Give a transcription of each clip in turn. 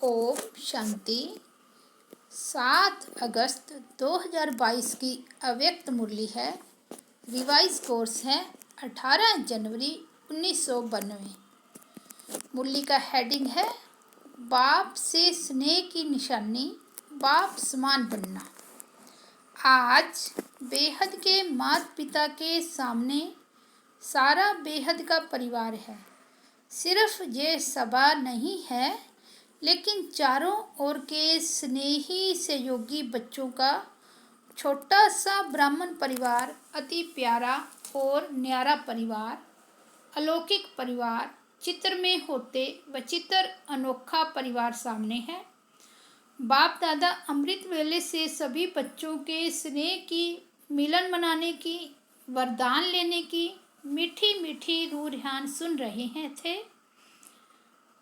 ओम शांति। 7 अगस्त 2022 की अव्यक्त मुरली है। रिवाइज कोर्स है 18 जनवरी 1992। मुरली का हेडिंग है बाप से स्नेह की निशानी, बाप समान बनना। आज बेहद के माता पिता के सामने सारा बेहद का परिवार है। सिर्फ ये सभा नहीं है, लेकिन चारों ओर के स्नेही सहयोगी बच्चों का छोटा सा ब्राह्मण परिवार, अति प्यारा और न्यारा परिवार, अलौकिक परिवार, चित्र में होते वचित्र अनोखा परिवार सामने है। बाप दादा अमृत वेले से सभी बच्चों के स्नेह की, मिलन मनाने की, वरदान लेने की मीठी मीठी रूहान सुन रहे हैं थे।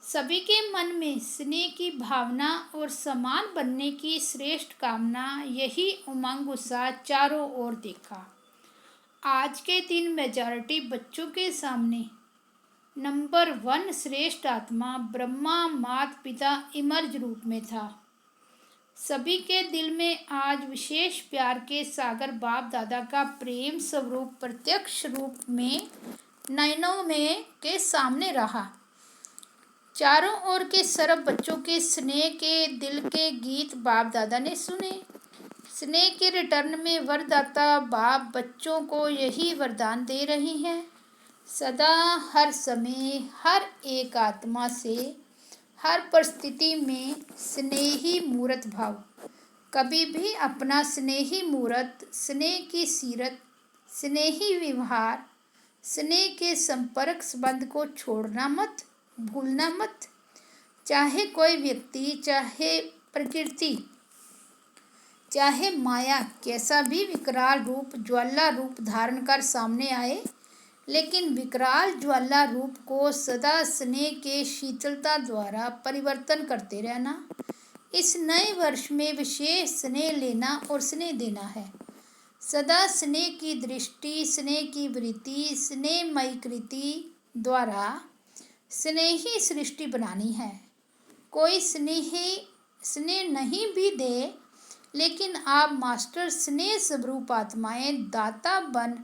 सभी के मन में स्नेह की भावना और समान बनने की श्रेष्ठ कामना, यही उमंग उत्साह चारों ओर देखा। आज के दिन मेजॉरिटी बच्चों के सामने नंबर 1 श्रेष्ठ आत्मा ब्रह्मा माता पिता इमर्ज रूप में था। सभी के दिल में आज विशेष प्यार के सागर बाप दादा का प्रेम स्वरूप प्रत्यक्ष रूप में नयनों में के सामने रहा। चारों ओर के सर्व बच्चों के स्नेह के दिल के गीत बाप दादा ने सुने। स्नेह के रिटर्न में वरदाता बाप बच्चों को यही वरदान दे रही हैं, सदा हर समय हर एक आत्मा से हर परिस्थिति में स्नेही मूर्त भाव। कभी भी अपना स्नेही मूर्त, स्नेह की सीरत, स्नेही व्यवहार, स्नेह के संपर्क संबंध को छोड़ना मत, भूलना मत। चाहे कोई व्यक्ति, चाहे प्रकृति, चाहे माया कैसा भी विकराल रूप, ज्वाला रूप धारण कर सामने आए, लेकिन विकराल ज्वाला रूप को सदा स्नेह के शीतलता द्वारा परिवर्तन करते रहना। इस नए वर्ष में विशेष स्नेह लेना और स्नेह देना है। सदा स्नेह की दृष्टि, स्नेह की वृत्ति, स्नेहमयी कृति द्वारा स्नेही सृष्टि बनानी है। कोई स्नेह नहीं भी दे, लेकिन आप मास्टर स्नेह स्वरूप आत्माएं दाता बन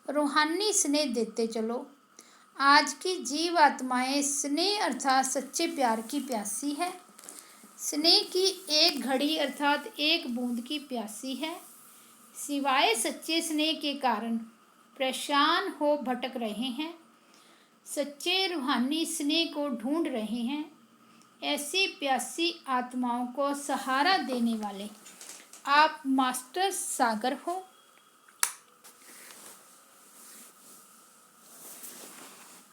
रूहानी स्नेह देते चलो। आज की जीव आत्माएं स्नेह अर्थात सच्चे प्यार की प्यासी है। स्नेह की एक घड़ी अर्थात एक बूंद की प्यासी है। सिवाय सच्चे स्नेह के कारण परेशान हो भटक रहे हैं, सच्चे रूहानी स्नेह को ढूंढ रहे हैं। ऐसी प्यासी आत्माओं को सहारा देने वाले आप मास्टर सागर हो।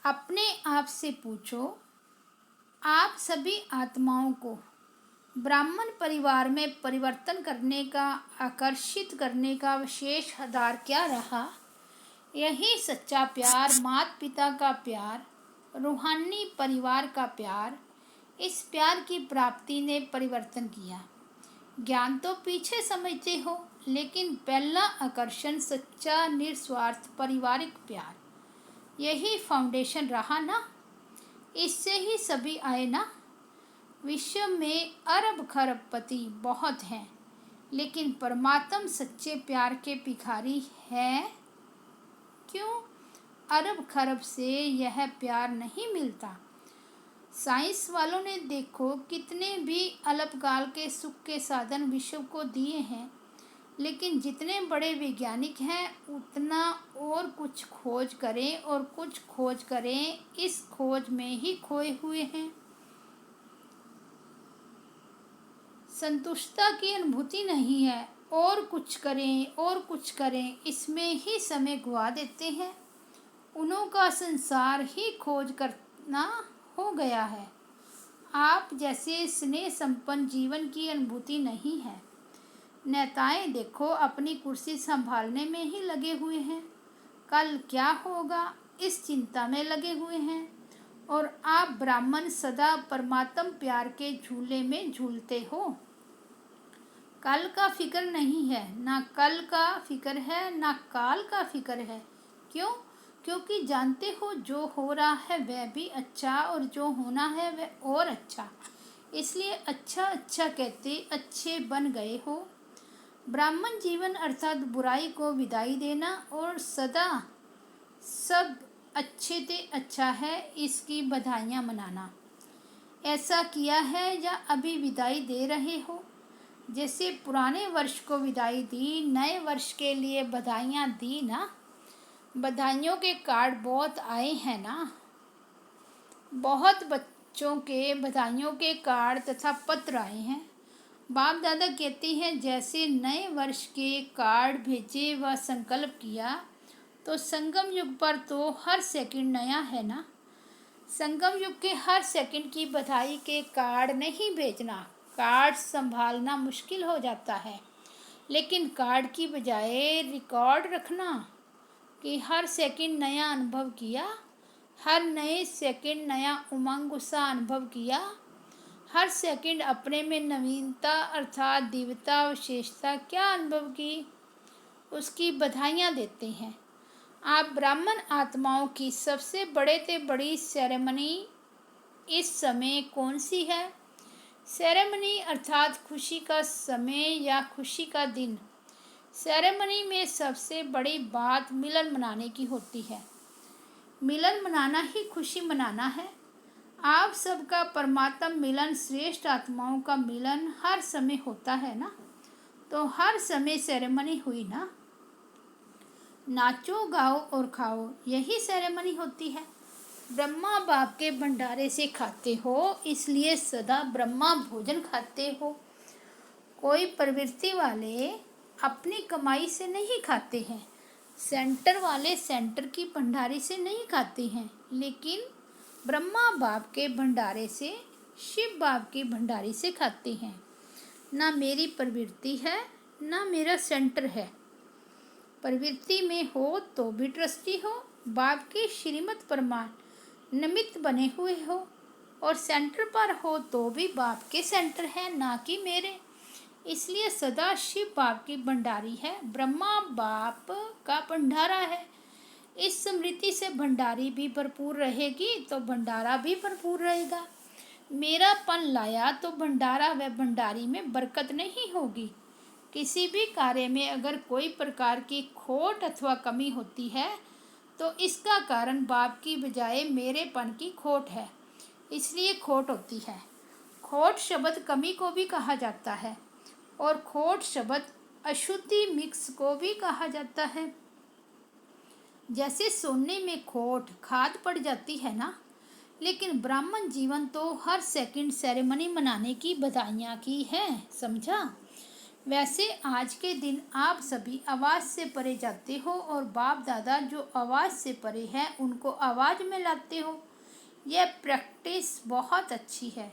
अपने आप से पूछो, आप सभी आत्माओं को ब्राह्मण परिवार में परिवर्तन करने का, आकर्षित करने का विशेष आधार क्या रहा? यही सच्चा प्यार, माता पिता का प्यार, रूहानी परिवार का प्यार। इस प्यार की प्राप्ति ने परिवर्तन किया। ज्ञान तो पीछे समझते हो, लेकिन पहला आकर्षण सच्चा निस्वार्थ पारिवारिक प्यार, यही फाउंडेशन रहा ना। इससे ही सभी आए ना। विश्व में अरब खरबपति बहुत हैं, लेकिन परमात्मा सच्चे प्यार के भिखारी है। क्यों? अरब खरब से यह प्यार नहीं मिलता। साइंस वालों ने देखो कितने भी अल्पकाल के सुख के साधन विश्व को दिए हैं, लेकिन जितने बड़े वैज्ञानिक हैं उतना और कुछ खोज करें और कुछ खोज करें, इस खोज में ही खोए हुए हैं। संतुष्टता की अनुभूति नहीं है, और कुछ करें और कुछ करें, इसमें ही समय गवा देते हैं। उन्हों का संसार ही खोज करना हो गया है। आप जैसे स्नेह संपन्न जीवन की अनुभूति नहीं है। नेताएं देखो अपनी कुर्सी संभालने में ही लगे हुए हैं, कल क्या होगा इस चिंता में लगे हुए हैं, और आप ब्राह्मण सदा परमात्म प्यार के झूले में झूलते हो। कल का फिक्र नहीं है, ना कल का फिक्र है, ना काल का फिक्र है। क्यों? क्योंकि जानते हो जो हो रहा है वह भी अच्छा, और जो होना है वह और अच्छा। इसलिए अच्छा अच्छा कहते अच्छे बन गए हो। ब्राह्मण जीवन अर्थात बुराई को विदाई देना और सदा सब अच्छे ते अच्छा है इसकी बधाइयाँ मनाना। ऐसा किया है या अभी विदाई दे रहे हो? जैसे पुराने वर्ष को विदाई दी, नए वर्ष के लिए बधाइयाँ दी ना। बधाइयों के कार्ड बहुत आए हैं ना। बहुत बच्चों के बधाइयों के कार्ड तथा पत्र आए हैं। बाप दादा कहते हैं जैसे नए वर्ष के कार्ड भेजे व संकल्प किया, तो संगम युग पर तो हर सेकंड नया है ना। संगम युग के हर सेकंड की बधाई के कार्ड नहीं भेजना। कार्ड संभालना मुश्किल हो जाता है, लेकिन कार्ड की बजाय रिकॉर्ड रखना कि हर सेकंड नया अनुभव किया, हर नए सेकंड नया उमंग उत्साह अनुभव किया, हर सेकंड अपने में नवीनता अर्थात दिव्यता विशेषता क्या अनुभव की, उसकी बधाइयाँ देते हैं। आप ब्राह्मण आत्माओं की सबसे बड़े से बड़ी सेरेमनी इस समय कौन सी है? सेरेमनी अर्थात खुशी का समय या खुशी का दिन। सेरेमनी में सबसे बड़ी बात मिलन मनाने की होती है। मिलन मनाना ही खुशी मनाना है। आप सबका परमात्मा मिलन, श्रेष्ठ आत्माओं का मिलन हर समय होता है ना। तो हर समय सेरेमनी हुई ना। नाचो गाओ और खाओ, यही सेरेमनी होती है। ब्रह्मा बाप के भंडारे से खाते हो, इसलिए सदा ब्रह्मा भोजन खाते हो। कोई प्रवृत्ति वाले अपनी कमाई से नहीं खाते हैं, सेंटर वाले सेंटर की भंडारे से नहीं खाते हैं, लेकिन ब्रह्मा बाप के भंडारे से, शिव बाप की भंडारी से खाते हैं। ना मेरी प्रवृत्ति है, ना मेरा सेंटर है। प्रवृत्ति में हो तो भी ट्रस्टी हो, बाप की श्रीमत प्रमाण निमित्त बने हुए हो, और सेंटर पर हो तो भी बाप के सेंटर है, ना कि मेरे। इसलिए सदा शिव बाप की भंडारी है, ब्रह्मा बाप का भंडारा है। इस स्मृति से भंडारी भी भरपूर रहेगी तो भंडारा भी भरपूर रहेगा। मेरापन लाया तो भंडारा व भंडारी में बरकत नहीं होगी। किसी भी कार्य में अगर कोई प्रकार की खोट अथवा कमी होती है, तो इसका कारण बाप की बजाय मेरेपन की खोट है, इसलिए खोट होती है। खोट शब्द कमी को भी कहा जाता है, और खोट शब्द अशुद्धि मिक्स को भी कहा जाता है। जैसे सोने में खोट खाद पड़ जाती है ना। लेकिन ब्राह्मण जीवन तो हर सेकंड सेरेमनी मनाने की बधाइयाँ की है, समझा। वैसे आज के दिन आप सभी आवाज़ से परे जाते हो, और बाप दादा जो आवाज़ से परे हैं उनको आवाज़ में लाते हो। यह प्रैक्टिस बहुत अच्छी है।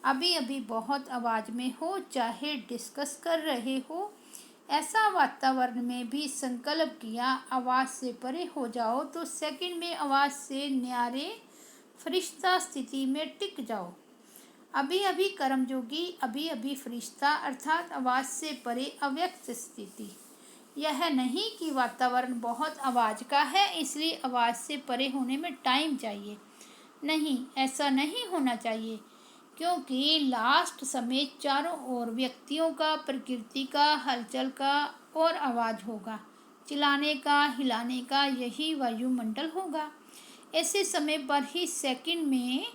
अभी अभी बहुत आवाज़ में हो, चाहे डिस्कस कर रहे हो, ऐसा वातावरण में भी संकल्प किया आवाज़ से परे हो जाओ, तो सेकंड में आवाज़ से न्यारे फरिश्ता स्थिति में टिक जाओ। अभी अभी कर्मयोगी, अभी अभी फरिश्ता अर्थात आवाज़ से परे अव्यक्त स्थिति। यह नहीं कि वातावरण बहुत आवाज़ का है इसलिए आवाज़ से परे होने में टाइम चाहिए। नहीं, ऐसा नहीं होना चाहिए, क्योंकि लास्ट समय चारों ओर व्यक्तियों का, प्रकृति का, हलचल का और आवाज़ होगा, चिल्लाने का, हिलाने का, यही वायुमंडल होगा। ऐसे समय पर ही सेकंड में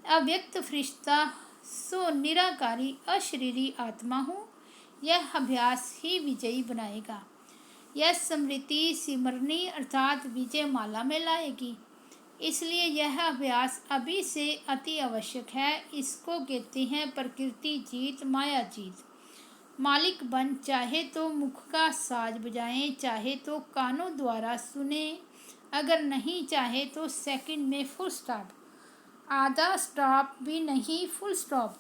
अव्यक्त फरिश्ता सो निराकारी अशरीरी आत्मा हूँ, यह अभ्यास ही विजयी बनाएगा। यह स्मृति सिमरनी अर्थात विजय माला में लाएगी। इसलिए यह अभ्यास अभी से अति आवश्यक है। इसको कहते हैं प्रकृति जीत, माया जीत। मालिक बन, चाहे तो मुख का साज बजाएं, चाहे तो कानों द्वारा सुने, अगर नहीं चाहे तो सेकंड में फुल स्टॉप, आधा स्टॉप भी नहीं, फुल स्टॉप।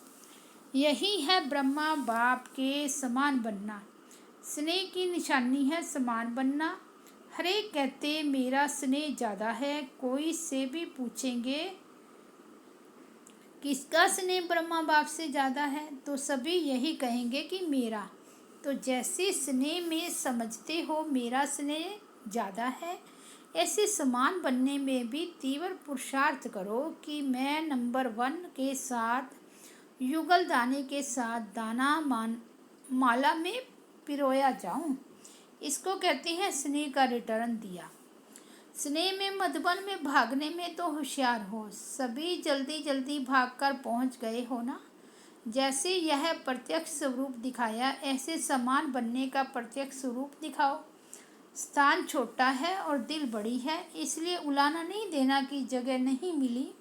यही है ब्रह्मा बाप के समान बनना। स्नेह की निशानी है समान बनना। हर एक कहते मेरा स्नेह ज़्यादा है। कोई से भी पूछेंगे किसका स्नेह ब्रह्मा बाप से ज़्यादा है, तो सभी यही कहेंगे कि मेरा। तो जैसे स्नेह में समझते हो मेरा स्नेह ज़्यादा है, ऐसे समान बनने में भी तीव्र पुरुषार्थ करो कि मैं नंबर 1 के साथ युगल दाने के साथ दाना माला में पिरोया जाऊं। इसको कहते हैं स्नेह का रिटर्न दिया। स्नेह में मधुबन में भागने में तो होशियार हो, सभी जल्दी जल्दी भागकर पहुंच गए हो ना। जैसे यह प्रत्यक्ष स्वरूप दिखाया, ऐसे समान बनने का प्रत्यक्ष स्वरूप दिखाओ। स्थान छोटा है और दिल बड़ी है, इसलिए उलाना नहीं देना कि जगह नहीं मिली।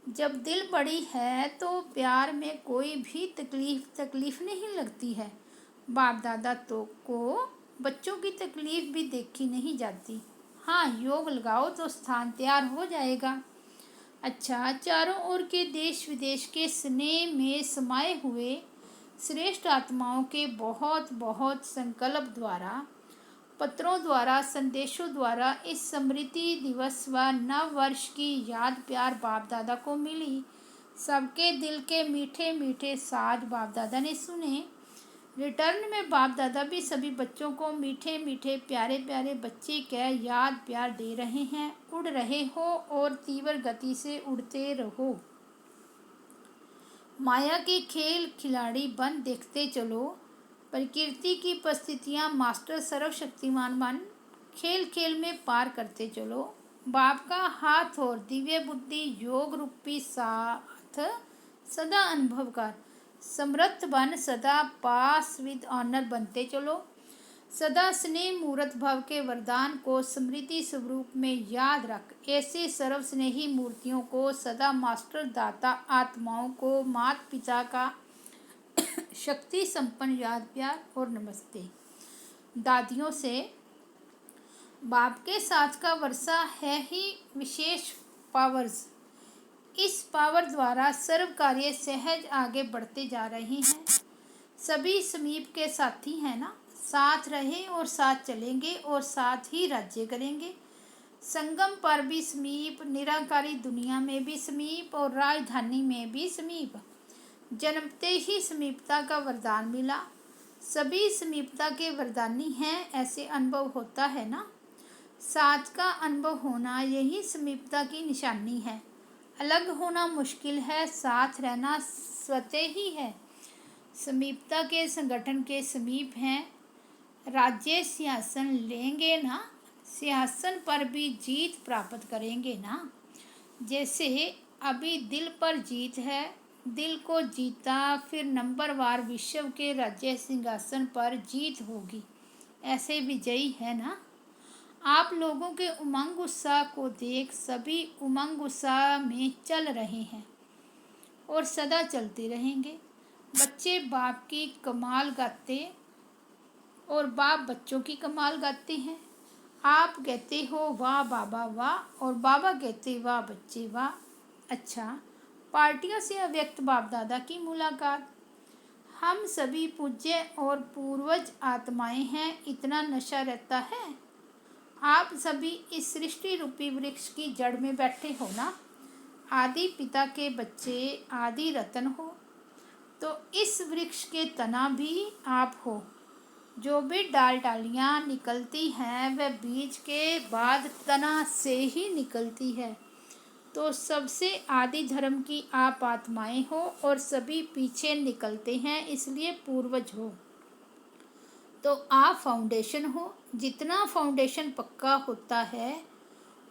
जब दिल बड़ी है तो प्यार में कोई भी तकलीफ नहीं लगती है। बाप दादा तो को बच्चों की तकलीफ भी देखी नहीं जाती। हाँ, योग लगाओ तो स्थान तैयार हो जाएगा। अच्छा, चारों ओर के देश विदेश के स्नेह में समाये हुए श्रेष्ठ आत्माओं के बहुत बहुत संकल्प द्वारा, पत्रों द्वारा, संदेशों द्वारा इस स्मृति दिवस व नव वर्ष की याद प्यार बाप दादा को मिली। सबके दिल के मीठे मीठे साज बाप दादा ने सुने। रिटर्न में बाप दादा भी सभी बच्चों को मीठे मीठे प्यारे प्यारे बच्चे कह याद प्यार दे रहे हैं। उड़ रहे हो और तीव्र गति से उड़ते रहो। माया के खेल खिलाड़ी बन देखते चलो। प्रकृति की परिस्थितियाँ मास्टर सर्वशक्तिमान बन खेल खेल में पार करते चलो। बाप का हाथ और दिव्य बुद्धि योग रूपी साथ सदा अनुभव कर। समर्थ बन सदा पास विद ऑनर बनते चलो। सदा स्नेह मूर्त भव के वरदान को स्मृति स्वरूप में याद रख। ऐसे सर्व स्नेही मूर्तियों को सदा मास्टर दाता आत्माओं को माता पिता का शक्ति संपन्न याद प्यार और नमस्ते। दादियों से बाप के साथ का वर्षा है ही विशेष पावर्स। इस पावर द्वारा सर्व कार्य सहज आगे बढ़ते जा रहे हैं। सभी समीप के साथी हैं ना, साथ रहे और साथ चलेंगे और साथ ही राज्य करेंगे। संगम पर भी समीप, निराकारी दुनिया में भी समीप और राजधानी में भी समीप। जन्मते ही समीपता का वरदान मिला। सभी समीपता के वरदानी हैं, ऐसे अनुभव होता है ना। साथ का अनुभव होना यही समीपता की निशानी है। अलग होना मुश्किल है, साथ रहना स्वतः ही है। समीपता के संगठन के समीप हैं। राज्य सिंहासन लेंगे ना, सिंहासन पर भी जीत प्राप्त करेंगे ना। जैसे अभी दिल पर जीत है, दिल को जीता, फिर नंबरवार विश्व के राज्य सिंहासन पर जीत होगी। ऐसे विजयी है ना। आप लोगों के उमंग उत्साह को देख सभी उमंग उत्साह में चल रहे हैं और सदा चलते रहेंगे। बच्चे बाप की कमाल गाते और बाप बच्चों की कमाल गाते हैं। आप कहते हो वाह बाबा वाह, और बाबा कहते वाह बच्चे वाह। अच्छा, पार्टियों से अव्यक्त बाप दादा की मुलाकात। हम सभी पूज्य और पूर्वज आत्माएं हैं, इतना नशा रहता है। आप सभी इस सृष्टि रूपी वृक्ष की जड़ में बैठे हो ना। आदि पिता के बच्चे, आदि रतन हो, तो इस वृक्ष के तना भी आप हो। जो भी डालियाँ निकलती हैं वह बीज के बाद तना से ही निकलती है। तो सबसे आदि धर्म की आप आत्माएं हो और सभी पीछे निकलते हैं, इसलिए पूर्वज हो। तो आप फाउंडेशन हो। जितना फाउंडेशन पक्का होता है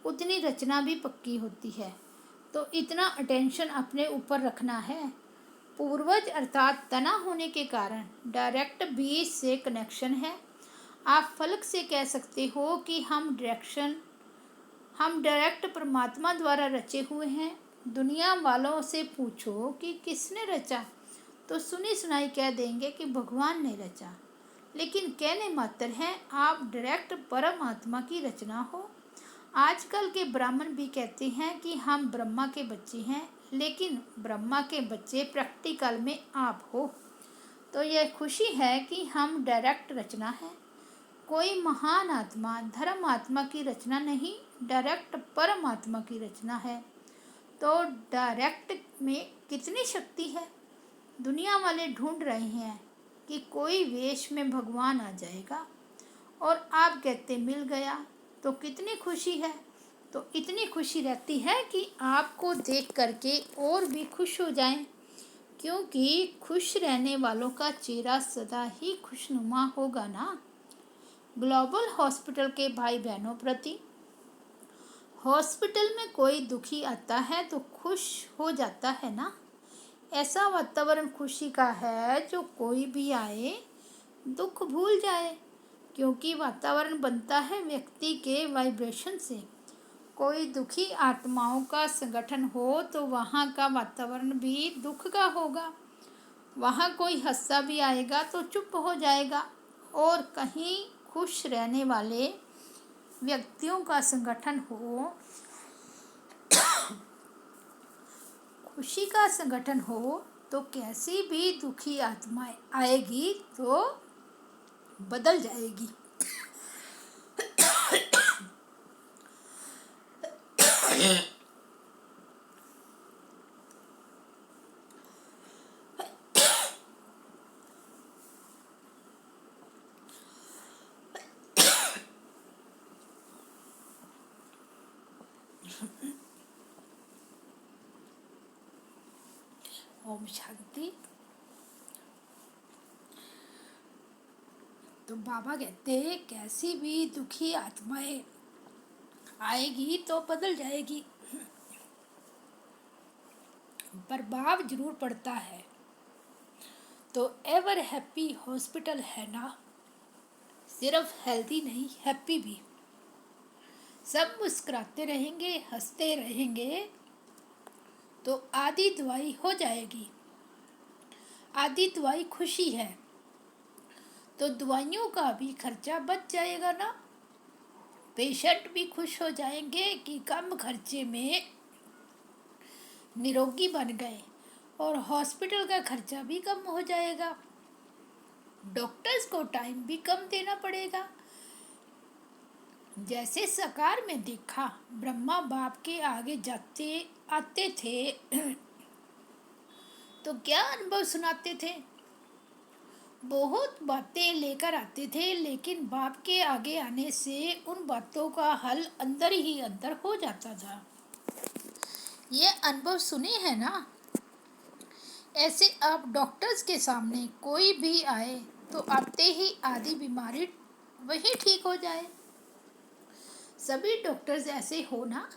उतनी रचना भी पक्की होती है। तो इतना अटेंशन अपने ऊपर रखना है। पूर्वज अर्थात तना होने के कारण डायरेक्ट बीज से कनेक्शन है। आप फलक से कह सकते हो कि हम डायरेक्ट परमात्मा द्वारा रचे हुए हैं। दुनिया वालों से पूछो कि किसने रचा, तो सुनी सुनाई कह देंगे कि भगवान ने रचा। लेकिन कहने मात्र हैं, आप डायरेक्ट परमात्मा की रचना हो। आजकल के ब्राह्मण भी कहते हैं कि हम ब्रह्मा के बच्चे हैं, लेकिन ब्रह्मा के बच्चे प्रैक्टिकल में आप हो। तो यह खुशी है कि हम डायरेक्ट रचना है। कोई महान आत्मा धर्म आत्मा की रचना नहीं, डायरेक्ट परमात्मा की रचना है। तो डायरेक्ट में कितनी शक्ति है। दुनिया वाले ढूंढ रहे हैं कि कोई वेश में भगवान आ जाएगा, और आप कहते मिल गया, तो कितनी खुशी है। तो इतनी खुशी रहती है कि आपको देख करके और भी खुश हो जाएं। क्योंकि खुश रहने वालों का चेहरा सदा ही खुशनुमा होगा ना। ग्लोबल हॉस्पिटल के भाई बहनों प्रति, हॉस्पिटल में कोई दुखी आता है तो खुश हो जाता है ना। ऐसा वातावरण खुशी का है जो कोई भी आए दुख भूल जाए, क्योंकि वातावरण बनता है व्यक्ति के वाइब्रेशन से। कोई दुखी आत्माओं का संगठन हो तो वहाँ का वातावरण भी दुख का होगा। वहाँ कोई हंसा भी आएगा तो चुप हो जाएगा, और कहीं खुश रहने वाले व्यक्तियों का संगठन हो, खुशी का संगठन हो, तो कैसी भी दुखी आत्माएं आएगी तो बदल जाएगी। ओम शांति। तो बाबा कहते हैं कैसी भी दुखी आत्माएं आएगी तो बदल जाएगी। प्रभाव जरूर पड़ता है। तो एवर हैप्पी हॉस्पिटल है ना, सिर्फ हेल्दी नहीं हैप्पी भी। सब मुस्कुराते रहेंगे, हंसते रहेंगे तो आधी दवाई हो जाएगी। आधी दवाई खुशी है तो दवाइयों का भी खर्चा बच जाएगा ना। पेशेंट भी खुश हो जाएंगे कि कम खर्चे में निरोगी बन गए, और हॉस्पिटल का खर्चा भी कम हो जाएगा। डॉक्टर्स को टाइम भी कम देना पड़ेगा। जैसे साकार में देखा, ब्रह्मा बाप के आगे जाते आते थे तो क्या अनुभव सुनाते थे। बहुत बातें लेकर आते थे, लेकिन बाप के आगे आने से उन बातों का हल अंदर ही अंदर हो जाता था। ये अनुभव सुने हैं ना। ऐसे आप डॉक्टर्स के सामने कोई भी आए तो आते ही आधी बीमारी वही ठीक हो जाए। सभी डॉक्टर्स ऐसे हो ना।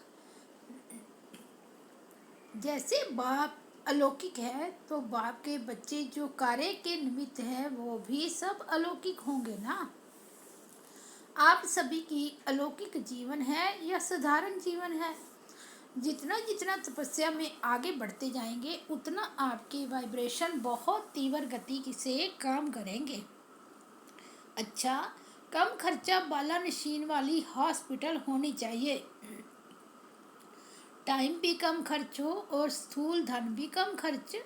जैसे बाप अलौकिक है तो बाप के बच्चे जो कार्य के निमित्त है वो भी सब अलौकिक होंगे ना। आप सभी की अलौकिक जीवन है या साधारण जीवन है। जितना जितना तपस्या में आगे बढ़ते जाएंगे उतना आपके वाइब्रेशन बहुत तीव्र गति से काम करेंगे। अच्छा, कम खर्चा वाला मशीन वाली हॉस्पिटल होनी चाहिए। टाइम भी कम खर्च हो और स्थूल धन भी कम खर्च,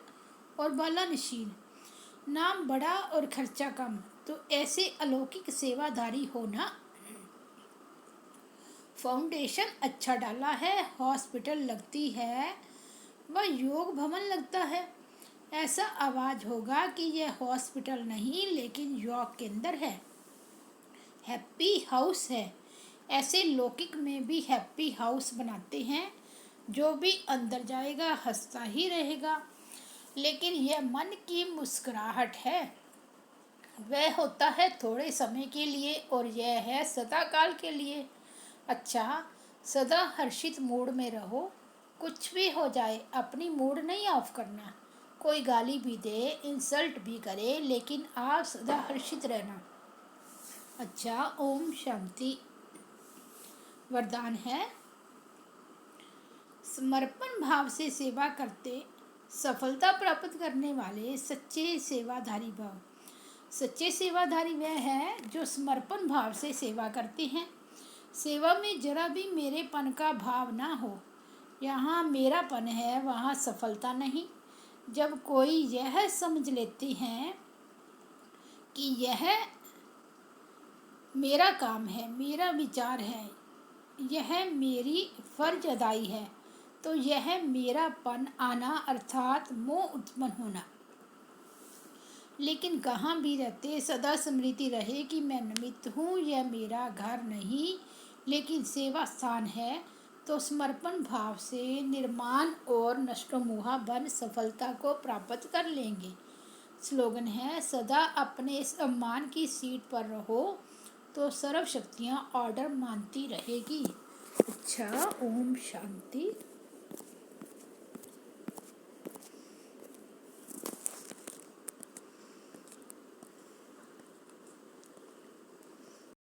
और वाला मशीन नाम बड़ा और खर्चा कम, तो ऐसे अलौकिक सेवाधारी होना। फाउंडेशन अच्छा डाला है, हॉस्पिटल लगती है वह योग भवन लगता है। ऐसा आवाज़ होगा कि यह हॉस्पिटल नहीं लेकिन योग केंद्र है, हैप्पी हाउस है। ऐसे लौकिक में भी हैप्पी हाउस बनाते हैं। जो भी अंदर जाएगा हंसता ही रहेगा, लेकिन यह मन की मुस्कुराहट है। वह होता है थोड़े समय के लिए और यह है सदा काल के लिए। अच्छा, सदा हर्षित मूड में रहो। कुछ भी हो जाए अपनी मूड नहीं ऑफ करना। कोई गाली भी दे, इंसल्ट भी करे, लेकिन आप सदा हर्षित रहना। अच्छा, ओम शांति। वरदान है, समर्पण भाव से सेवा करते सफलता प्राप्त करने वाले सच्चे सेवाधारी भाव। सच्चे सेवाधारी वह है जो समर्पण भाव से सेवा करते हैं। सेवा में जरा भी मेरेपन का भाव ना हो। यहाँ मेरापन है वहाँ सफलता नहीं। जब कोई यह समझ लेते हैं कि यह मेरा काम है, मेरा विचार है, यह मेरी फर्ज अदाई है, तो यह मेरापन आना अर्थात मोह उत्पन्न होना। लेकिन कहाँ भी रहते सदा स्मृति रहे कि मैं निमित्त हूँ, यह मेरा घर नहीं लेकिन सेवा स्थान है। तो समर्पण भाव से निर्माण और नष्टोमुहा बन सफलता को प्राप्त कर लेंगे। स्लोगन है, सदा अपने सम्मान की सीट पर रहो तो सर्व शक्तियाँ ऑर्डर मानती रहेगी। अच्छा, ओम शांति।